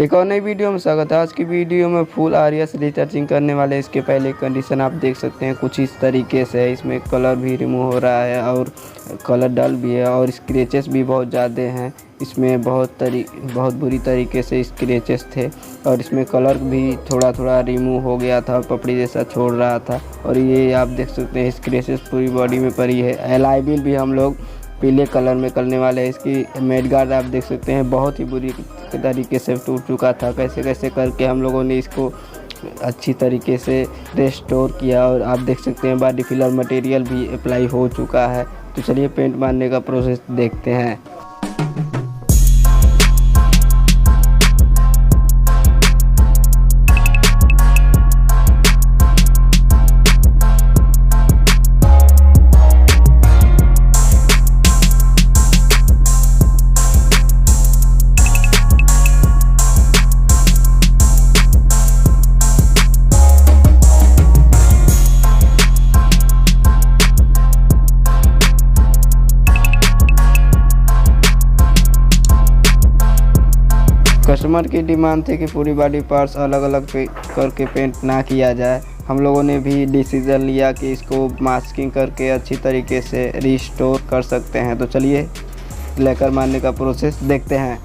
एक और नई वीडियो में स्वागत है। आज की वीडियो में फुल आरिया से रिटचिंग करने वाले इसके पहले कंडीशन आप देख सकते हैं कुछ इस तरीके से है। इसमें कलर भी रिमूव हो रहा है और कलर डल भी है और स्क्रैचेस भी बहुत ज़्यादा हैं। इसमें बहुत बुरी तरीके से स्क्रैचेस थे और इसमें कलर भी थोड़ा थोड़ा रिमूव हो गया था, पपड़ी जैसा छोड़ रहा था। और ये आप देख सकते हैं स्क्रैचेस पूरी बॉडी में पड़ी है। एलॉय व्हील भी हम लोग पीले कलर में करने वाले हैं। इसकी मेड गार्ड आप देख सकते हैं बहुत ही बुरी तरीके से टूट चुका था। कैसे कैसे करके हम लोगों ने इसको अच्छी तरीके से रेस्टोर किया और आप देख सकते हैं बॉडी फिलर मटेरियल भी अप्लाई हो चुका है। तो चलिए पेंट मारने का प्रोसेस देखते हैं। कस्टमर की डिमांड थी कि पूरी बॉडी पार्ट्स अलग अलग करके पेंट ना किया जाए। हम लोगों ने भी डिसीज़न लिया कि इसको मास्किंग करके अच्छी तरीके से रिस्टोर कर सकते हैं। तो चलिए लेकर मारने का प्रोसेस देखते हैं।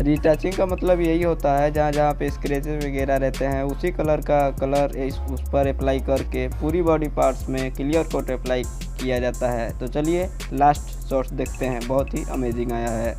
रिटचिंग का मतलब यही होता है जहाँ जहाँ पे स्क्रैचेस वगैरह रहते हैं उसी कलर का कलर उस पर अप्लाई करके पूरी बॉडी पार्ट्स में क्लियर कोट अप्लाई किया जाता है। तो चलिए लास्ट शॉट्स देखते हैं, बहुत ही अमेजिंग आया है।